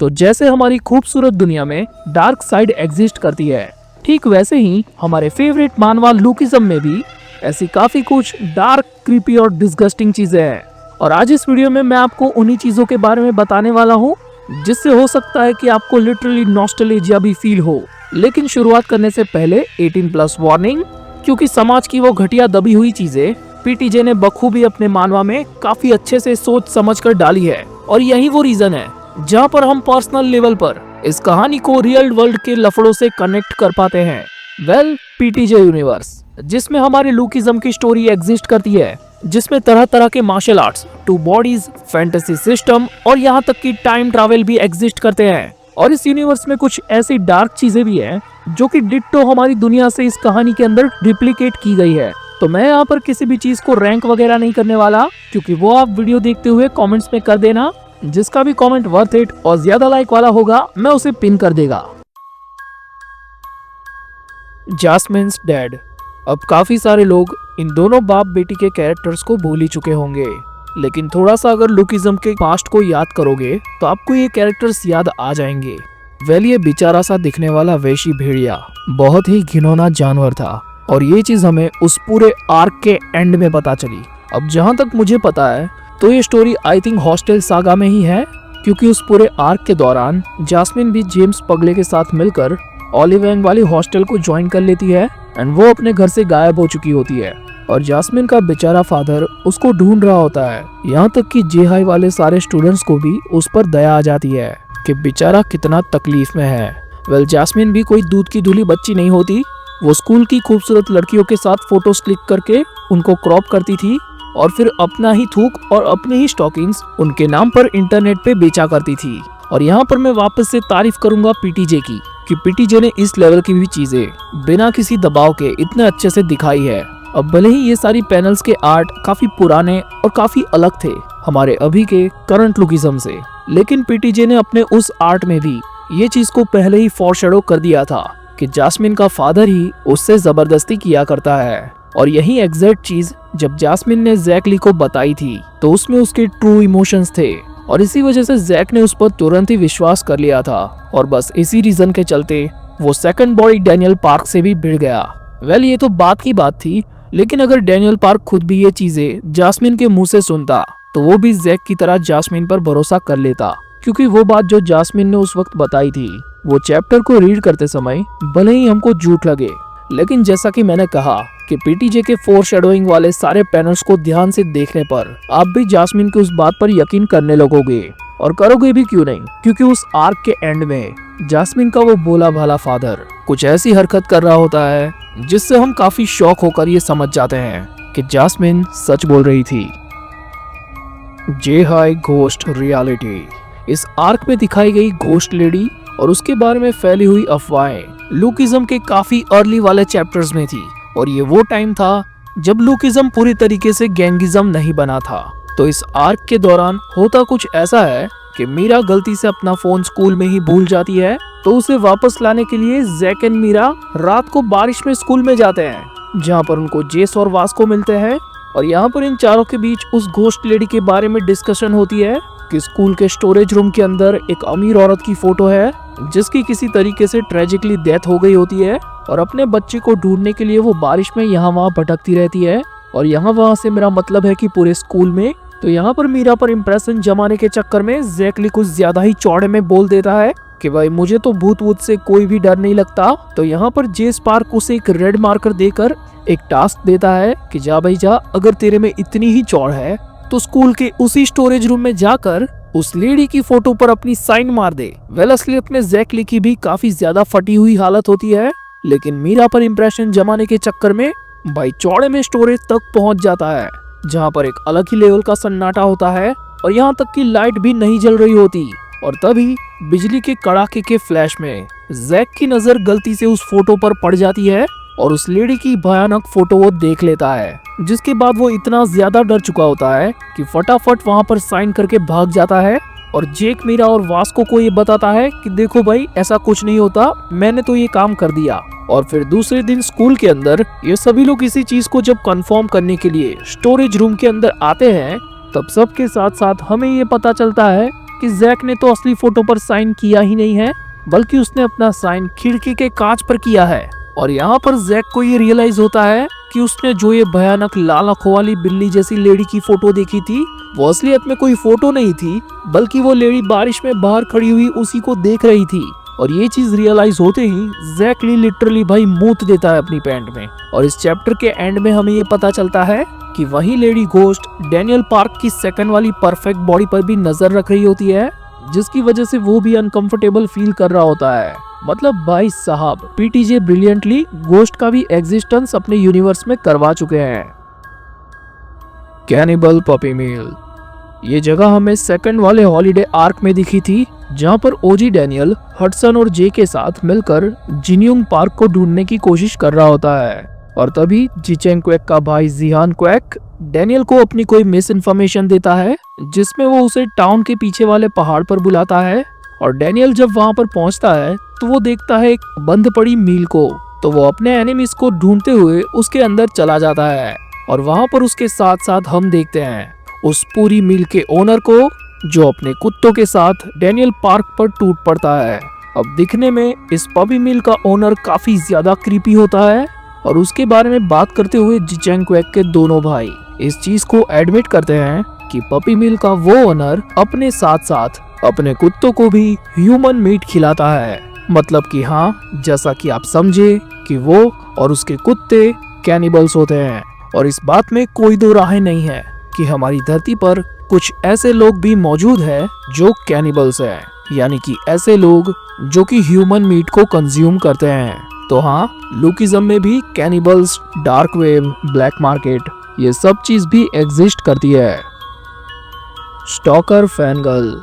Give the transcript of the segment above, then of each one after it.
तो जैसे हमारी खूबसूरत दुनिया में डार्क साइड एग्जिस्ट करती है, ठीक वैसे ही हमारे फेवरेट मानवा लुकिज्म में भी ऐसी काफी कुछ डार्क, क्रीपी और डिस्गस्टिंग चीजें हैं। और आज इस वीडियो में मैं आपको उन्हीं चीजों के बारे में बताने वाला हूँ जिससे हो सकता है कि आपको लिटरली नॉस्टैल्जिया भी फील हो। लेकिन शुरुआत करने से पहले 18+ वार्निंग, क्योंकि समाज की वो घटिया दबी हुई चीजें पीटीजे ने बखूबी अपने मानवा में काफी अच्छे से सोच समझ कर डाली है। और यही वो रीजन है जहाँ पर हम पर्सनल लेवल पर इस कहानी को रियल वर्ल्ड के लफड़ों से कनेक्ट कर पाते हैं। पीटीजे यूनिवर्स, जिसमें हमारे लुकिज्म की स्टोरी एग्जिस्ट करती है, जिसमें तरह तरह के martial arts, 2 bodies, fantasy system और यहाँ तक कि टाइम ट्रैवल भी एग्जिस्ट करते हैं। और इस यूनिवर्स में कुछ ऐसी डार्क चीजें भी हैं जो कि डिट्टो हमारी दुनिया से इस कहानी के अंदर रिप्लिकेट की गई है। तो मैं यहाँ पर किसी भी चीज को रैंक वगैरह नहीं करने वाला, क्योंकि वो आप वीडियो देखते हुए कमेंट्स में कर देना। जिसका भी कमेंट वर्थ इट और ज्यादा लाइक वाला होगा मैं उसे पिन कर देगा। जैस्मिन्स डैड। अब काफी सारे लोग इन दोनों बाप बेटी के कैरेक्टर्स को भूल ही चुके होंगे, लेकिन थोड़ा सा अगर लुकिज्म के पास्ट को याद करोगे तो आपको ये कैरेक्टर्स याद आ जाएंगे। ये बेचारा सा दिखने वाला वैशी भेड़िया बहुत ही घिनौना जानवर था, और ये चीज हमें उस पूरे आर्क के एंड में पता चली। अब जहाँ तक मुझे पता है तो ये story I think hostel saga में ही है, क्योंकि उस पूरे आर्क के दौरान जैस्मिन भी जेम्स पगले के साथ मिलकर ओलिवेंग वाली हॉस्टल को ज्वाइन कर लेती है एंड वो अपने घर से गायब हो चुकी होती है। और जैस्मिन का बेचारा फादर उसको ढूंढ रहा होता है, यहाँ तक कि जे हाई वाले सारे स्टूडेंट्स को भी उस पर दया आ जाती है कि बेचारा कितना तकलीफ में है। जैस्मिन भी कोई दूध की धुली बच्ची नहीं होती। वो स्कूल की खूबसूरत लड़कियों के साथ फोटोज क्लिक करके उनको क्रॉप करती थी और फिर अपना ही थूक और अपनी ही स्टॉकिंग्स उनके नाम पर इंटरनेट पे बेचा करती थी। और यहाँ पर मैं वापस से तारीफ करूंगा पीटीजे की, कि पीटीजे ने इस लेवल की भी चीजें बिना किसी दबाव के इतने अच्छे से दिखाई है। अब भले ही ये सारी पैनल्स के आर्ट काफी पुराने और काफी अलग थे हमारे अभी के करंट लुकिज्म से, लेकिन पीटीजे ने अपने उस आर्ट में भी ये चीज को पहले ही फॉरशैडो कर दिया था कि जैस्मिन का फादर ही उससे जबरदस्ती किया करता है। और यही एग्जैक्ट चीज जब जैस्मिन ने जैक ली को बताई थी तो उसमें उसके ट्रू इमोशंस थे, और इसी वजह से जैक ने उस पर तुरंत ही विश्वास कर लिया था। और बस इसी रीजन के चलते वो सेकंड बॉडी डैनियल पार्क से भी भिड़ गया। ये तो बात की बात थी, लेकिन अगर डैनियल पार्क खुद भी ये चीजें जैस्मिन के मुंह से सुनता तो वो भी जैक की तरह जैस्मिन पर भरोसा कर लेता, क्योंकि वो बात जो जैस्मिन ने उस वक्त बताई थी वो चैप्टर को रीड करते समय भले ही हमको झूठ लगे, लेकिन जैसा कि मैंने कहा कि पीटीजे के फोरशैडोइंग वाले सारे पैनल्स को ध्यान से देखने पर आप भी जैस्मिन की उस बात पर यकीन करने लगोगे। और करोगे भी क्यों नहीं, क्योंकि उस आर्क के एंड में जैस्मिन का वो भोला भाला फादर कुछ ऐसी हरकत कर रहा होता है जिससे हम काफी शॉक होकर ये समझ जाते हैं कि जैस्मिन सच बोल रही थी। जे हाई घोस्ट रियलिटी। इस आर्क में दिखाई गई घोस्ट लेडी और उसके बारे में फैली हुई अफवाहें लुकिज्म के काफी अर्ली वाले चैप्टर्स में थी, और ये वो टाइम था जब लुकिज्म पूरी तरीके से गैंगिज्म नहीं बना था। तो इस आर्क के दौरान होता कुछ ऐसा है कि मीरा गलती से अपना फोन स्कूल में ही भूल जाती है, तो उसे वापस लाने के लिए जैक एंड मीरा रात को बारिश में स्कूल में जाते हैं, जहाँ पर उनको जेस और वास्को मिलते हैं। और यहाँ पर इन चारों के बीच उस घोस्ट लेडी के बारे में डिस्कशन होती है कि स्कूल के स्टोरेज रूम के अंदर एक अमीर औरत की फोटो है जिसकी किसी तरीके से ट्रेजिकली डेथ हो गई होती है, और अपने बच्चे को ढूंढने के लिए वो बारिश में यहाँ वहाँ भटकती रहती है। और यहाँ वहाँ से मेरा मतलब है कि पूरे स्कूल में। तो यहाँ पर मीरा पर इम्प्रेशन जमाने के चक्कर में जैक ली कुछ ज्यादा ही चौड़े में बोल देता है कि भाई मुझे तो भूत वूत से कोई भी डर नहीं लगता। तो यहाँ पर जेस पार्क उसे एक रेड मार्कर देकर एक टास्क देता है कि जा भाई जा, अगर तेरे में इतनी ही चौड़ है तो स्कूल के उसी स्टोरेज रूम में जाकर उस लेडी की फोटो पर अपनी साइन मार दे। असलियत में जैक ली की भी काफी ज्यादा फटी हुई हालत होती है, लेकिन मीरा पर इम्प्रेशन जमाने के चक्कर में भाई चौड़े में स्टोरेज तक पहुंच जाता है, जहां पर एक अलग ही लेवल का सन्नाटा होता है और यहां तक कि लाइट भी नहीं जल रही होती। और तभी बिजली के कड़ाके के फ्लैश में जैक की नजर गलती से उस फोटो पर पड़ जाती है और उस लेडी की भयानक फोटो वो देख लेता है, जिसके बाद वो इतना ज्यादा डर चुका होता है कि फटाफट वहां पर साइन करके भाग जाता है। और जेक मीरा और वास्को को ये बताता है कि देखो भाई ऐसा कुछ नहीं होता, मैंने तो ये काम कर दिया। और फिर दूसरे दिन स्कूल के अंदर ये सभी लोग इसी चीज को जब कंफर्म करने के लिए स्टोरेज रूम के अंदर आते हैं, तब सबके साथ साथ हमें ये पता चलता है कि जैक ने तो असली फोटो पर साइन किया ही नहीं है, बल्कि उसने अपना साइन खिड़की के कांच पर किया है। और यहाँ पर जैक को ये रियलाइज होता है कि उसने जो ये भयानक लाल आंखों वाली बिल्ली जैसी लेडी की फोटो देखी थी, वो असलियत में कोई फोटो नहीं थी, बल्कि वो लेडी बारिश में बाहर खड़ी हुई उसी को देख रही थी। और ये चीज रियलाइज होते ही जैक लिटरली भाई मूत देता है अपनी पैंट में। और इस चैप्टर के एंड में हमें ये पता चलता है कि वही लेडी घोस्ट डैनियल पार्क की सेकंड वाली परफेक्ट बॉडी पर भी नजर रख रही होती है, जिसकी वजह से वो भी अनकंफर्टेबल फील कर रहा होता है। मतलब भाई साहब, पीटीजे ब्रिलियंटली घोस्ट का भी एग्जिस्टेंस अपने यूनिवर्स में करवा चुके हैं। कैनिबल पपी मिल, ये जगह हमें सेकंड वाले हॉलीडे आर्क में दिखी थी, जहां पर ओजी डैनियल हडसन और जे के साथ मिलकर जिनयोंग पार्क को ढूंढने की कोशिश कर रहा होता है। और तभी जिचेंग क्वेक का भाई जिहान क्वेक डैनियल को अपनी कोई मिस इन्फॉर्मेशन देता है, जिसमें वो उसे टाउन के पीछे वाले पहाड़ पर बुलाता है। और डैनियल जब वहां पर पहुंचता है तो वो देखता है एक बंद पड़ी मील को, तो वो अपने एनिमीज को ढूंढते हुए उसके अंदर चला जाता है। और वहां पर उसके साथ साथ हम देखते हैं उस पूरी मील के ओनर को, जो अपने कुत्तों के साथ डैनियल पार्क पर टूट पड़ता है। अब दिखने में इस पपी मिल का ओनर काफी ज्यादा क्रीपी होता है, और उसके बारे में बात करते हुए जिचेंग क्वेक के दोनों भाई इस चीज को एडमिट करते हैं कि पपी मिल का वो ओनर अपने साथ साथ अपने कुत्तों को भी ह्यूमन मीट खिलाता है। मतलब कि हाँ, जैसा कि आप समझे कि वो और उसके कुत्ते कैनिबल्स होते हैं। और इस बात में कोई दो राहें नहीं है कि हमारी धरती पर कुछ ऐसे लोग भी मौजूद हैं जो कैनिबल्स हैं, यानी कि ऐसे लोग जो कि ह्यूमन मीट को कंज्यूम करते हैं। तो हाँ, लुकिज्म में भी cannibals, dark web, black market, ये सब चीज भी एग्जिस्ट करती है। स्टॉकर फैनगर्ल,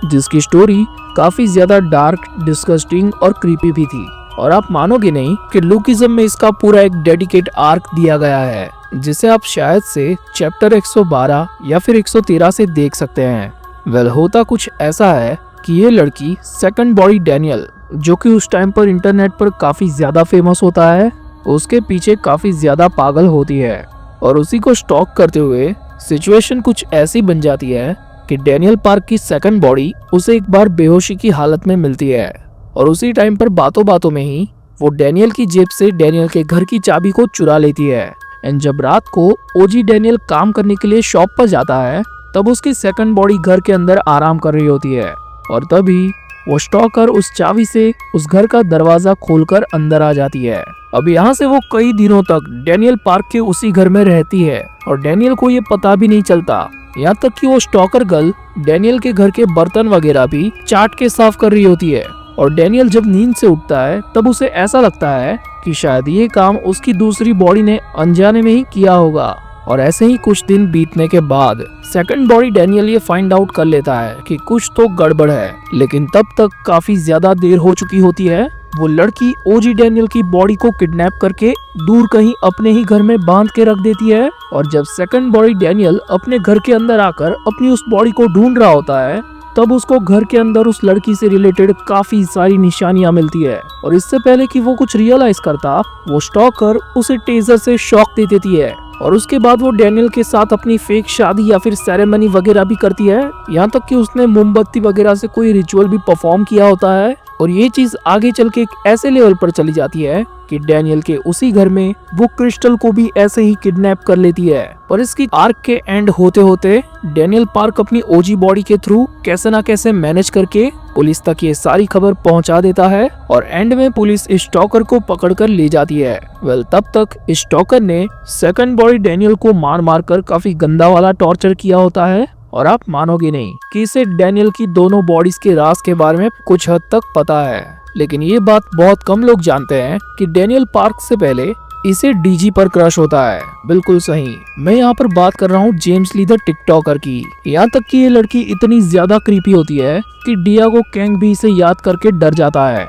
जिसकी स्टोरी काफी ज्यादा डार्क, डिस्गस्टिंग और क्रीपी भी थी। और आप मानोगे नहीं कि लुकिज्म में इसका पूरा एक डेडिकेट आर्क दिया गया है, जिसे आप शायद से चैप्टर 112 या फिर 113 से देख सकते हैं। वेल, होता कुछ ऐसा है कि ये लड़की सेकंड बॉडी डैनियल, जो कि उस टाइम पर इंटरनेट पर काफी ज्यादा फेमस होता है, उसके पीछे काफी ज्यादा पागल होती है। और उसी को स्टॉक करते हुए सिचुएशन कुछ ऐसी बन जाती है कि डैनियल पार्क की सेकंड बॉडी उसे एक बार बेहोशी की हालत में मिलती है। और उसी टाइम पर बातों बातों में ही वो डैनियल की जेब से डैनियल के घर की चाबी को चुरा लेती है। एंड जब रात को ओजी डैनियल काम करने के लिए शॉप पर जाता है, तब उसकी सेकंड बॉडी घर के अंदर आराम कर रही होती है। और तभी वो स्टॉकर उस चाबी से उस घर का दरवाजा खोलकर अंदर आ जाती है। अब यहाँ से वो कई दिनों तक डैनियल पार्क के उसी घर में रहती है, और डैनियल को ये पता भी नहीं चलता। यहाँ तक कि वो स्टॉकर गर्ल डैनियल के घर के बर्तन वगैरह भी चाट के साफ कर रही होती है। और डैनियल जब नींद से उठता है, तब उसे ऐसा लगता है कि शायद ये काम उसकी दूसरी बॉडी ने अनजाने में ही किया होगा। और ऐसे ही कुछ दिन बीतने के बाद सेकंड बॉडी डैनियल ये फाइंड आउट कर लेता है कि कुछ तो गड़बड़ है। लेकिन तब तक काफी ज्यादा देर हो चुकी होती है। वो लड़की ओजी डैनियल की बॉडी को किडनैप करके दूर कहीं अपने ही घर में बांध के रख देती है। और जब सेकंड बॉडी डैनियल अपने घर के अंदर आकर अपनी उस बॉडी को ढूंढ रहा होता है, तब उसको घर के अंदर उस लड़की से रिलेटेड काफी सारी निशानियां मिलती है। और इससे पहले कि वो कुछ रियलाइज करता, वो स्टॉकर उसे टेजर से शॉक दे देती है। और उसके बाद वो डैनियल के साथ अपनी फेक शादी या फिर सेरेमनी वगैरह भी करती है। यहाँ तक कि उसने मोमबत्ती वगैरह से कोई रिचुअल भी परफॉर्म किया होता है। और ये चीज आगे चल के एक ऐसे लेवल पर चली जाती है कि डैनियल के उसी घर में वो क्रिस्टल को भी ऐसे ही किडनैप कर लेती है। और इसकी आर्क के एंड होते होते डैनियल पार्क अपनी ओजी बॉडी के थ्रू कैसे ना कैसे मैनेज करके पुलिस तक ये सारी खबर पहुंचा देता है। और एंड में पुलिस इस स्टॉकर को पकड़कर ले जाती है। वेल, तब तक इस स्टॉकर ने सेकंड बॉडी डैनियल को मार मार कर काफी गंदा वाला टॉर्चर किया होता है। और आप मानोगे नहीं कि इसे डैनियल की दोनों बॉडीज के राज के बारे में कुछ हद तक पता है। लेकिन ये बात बहुत कम लोग जानते हैं कि डैनियल पार्क से पहले इसे डीजी पर क्रश होता है। बिल्कुल सही, मैं यहाँ पर बात कर रहा हूँ जेम्स ली द टिकटॉकर की। यहाँ तक कि ये लड़की इतनी ज्यादा क्रीपी होती है कि डियागो कैंग भी इसे याद करके डर जाता है।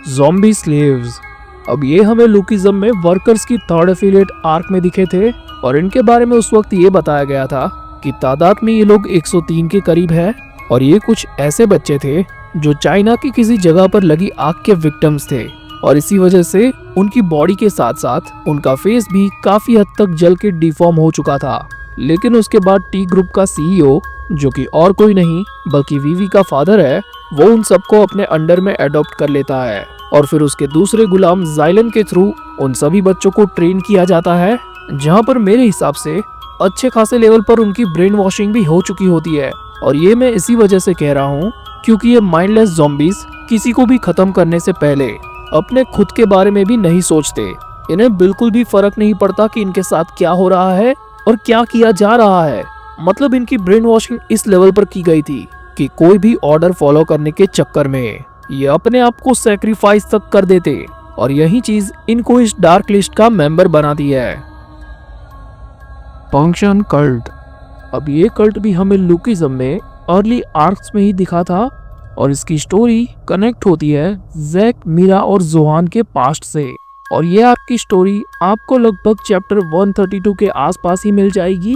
ज़ॉम्बी स्लेव्स, अब ये हमें लुकिज्म में वर्कर्स की थर्ड एफिलिएट आर्क में दिखे थे। और इनके बारे में उस वक्त ये बताया गया था कि तादाद में ये लोग 103 के करीब है। और ये कुछ ऐसे बच्चे थे जो चाइना की किसी जगह पर लगी आग के विक्टिम्स थे। और इसी वजह से उनकी बॉडी के साथ साथ उनका फेस भी काफी हद तक जल के डिफॉर्म हो चुका था। लेकिन उसके बाद टी ग्रुप का सीईओ जो कि और कोई नहीं बल्कि वीवी का फादर है, वो उन सबको अपने अंडर में अडॉप्ट कर लेता है और फिर उसके दूसरे गुलाम जाइलन के थ्रू उन सभी बच्चों को ट्रेन किया जाता है, जहाँ पर मेरे हिसाब से अच्छे खासे लेवल पर उनकी ब्रेन वॉशिंग भी हो चुकी होती है। और ये मैं इसी वजह से कह रहा हूँ क्योंकि ये माइंडलेस ज़ॉम्बीज किसी को भी खत्म करने से पहले अपने खुद के बारे में भी नहीं सोचते। इन्हें बिल्कुल भी फर्क नहीं पड़ता कि इनके साथ क्या हो रहा है और क्या किया जा रहा है। मतलब इनकी ब्रेन वॉशिंग इस लेवल पर की गई थी कि कोई भी ऑर्डर फॉलो करने के चक्कर में ये अपने आप को सैक्रिफाइस तक कर देते और यही चीज इनको इस डार्क लिस्ट का मेंबर बनाती है। Function cult. अब ये कल्ट भी हमें लुकिज्म में अर्ली आर्क्स में ही दिखा था और इसकी स्टोरी कनेक्ट होती है जैक, मीरा और जोहान के पास्ट से। और ये आपकी स्टोरी आपको लगभग चैप्टर 132 के आसपास ही मिल जाएगी,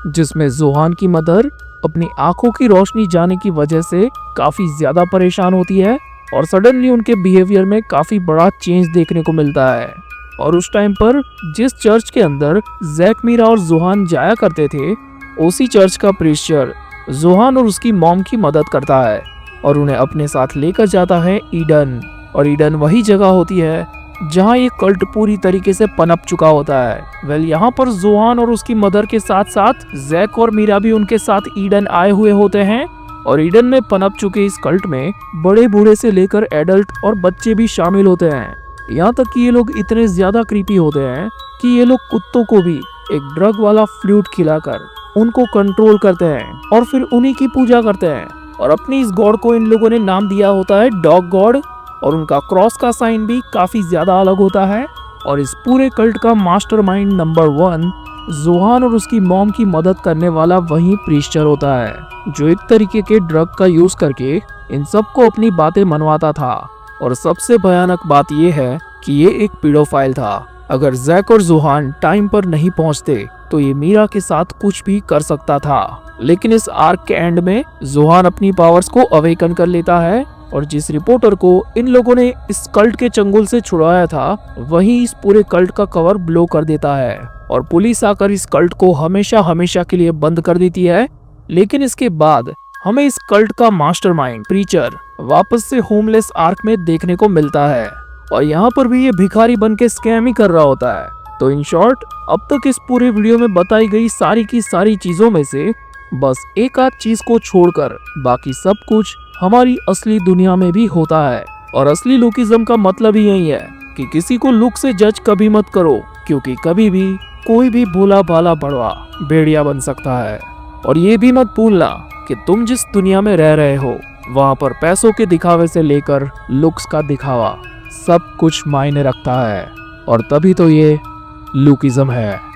जिसमें जोहान की मदर अपनी आंखों की रोशनी जाने की वजह से काफी ज्यादा परेशान होती है और सडनली उनके बिहेवियर में काफी बड़ा चेंज देखने को मिलता है। और उस टाइम पर जिस चर्च के अंदर जैक, मीरा और जोहान जाया करते थे, उसी चर्च का प्रीस्टर जोहान और उसकी मॉम की मदद करता है और उन्हें अपने साथ लेकर जाता है ईडन। और ईडन वही जगह होती है जहाँ ये कल्ट पूरी तरीके से पनप चुका होता है। यहाँ पर जोहान और उसकी मदर के साथ साथ जैक और मीरा भी उनके साथ ईडन आए हुए होते हैं और ईडन में पनप चुके इस कल्ट में बड़े बूढ़े से लेकर एडल्ट और बच्चे भी शामिल होते हैं। यहाँ तक कि ये लोग इतने ज्यादा क्रीपी होते हैं कि ये लोग कुत्तों को भी एक ड्रग वाला फ्लूट खिलाकर उनको कंट्रोल करते हैं और फिर उन्हीं की पूजा करते हैं। और अपनी इस गॉड को इन लोगों ने नाम दिया होता है डॉग गॉड और उनका क्रॉस का साइन भी काफी ज्यादा अलग होता है। और इस पूरे कल्ट का मास्टरमाइंड नंबर 1 जोहान और उसकी मॉम की मदद करने वाला वही प्रीस्टर होता है, जो एक तरीके के ड्रग का यूज करके इन सबको अपनी बातें मनवाता था। और सबसे भयानक बात यह है कि ये एक पीडोफाइल था। अगर जैक और जोहान टाइम पर नहीं पहुंचते तो ये मीरा के साथ कुछ भी कर सकता था। लेकिन इस आर्क के एंड में जोहान अपनी पावर्स को अवेकन कर लेता है और जिस रिपोर्टर को इन लोगों ने इस कल्ट के चंगुल से छुड़ाया था, वही इस पूरे कल्ट का कवर ब्लो कर देता है और पुलिस आकर इस कल्ट को हमेशा हमेशा के लिए बंद कर देती है। लेकिन इसके बाद हमें इस कल्ट का मास्टरमाइंड प्रीचर वापस से होमलेस आर्क में देखने को मिलता है और यहाँ पर भी ये भिखारी बन के स्कैम ही कर रहा होता है। तो इन शॉर्ट, अब तक इस पूरे वीडियो में बताई गई सारी की सारी चीजों में से बस एक आध चीज को छोड़कर बाकी सब कुछ हमारी असली दुनिया में भी होता है। और असली लुकिज्म का मतलब ही यही है कि किसी को लुक से जज कभी मत करो, क्योंकि कभी भी कोई भी भोला भाला बड़वा भेड़िया बन सकता है। और ये भी मत भूलना कि तुम जिस दुनिया में रह रहे हो वहाँ पर पैसों के दिखावे से लेकर लुक्स का दिखावा सब कुछ मायने रखता है। और तभी तो ये लुकिज्म है।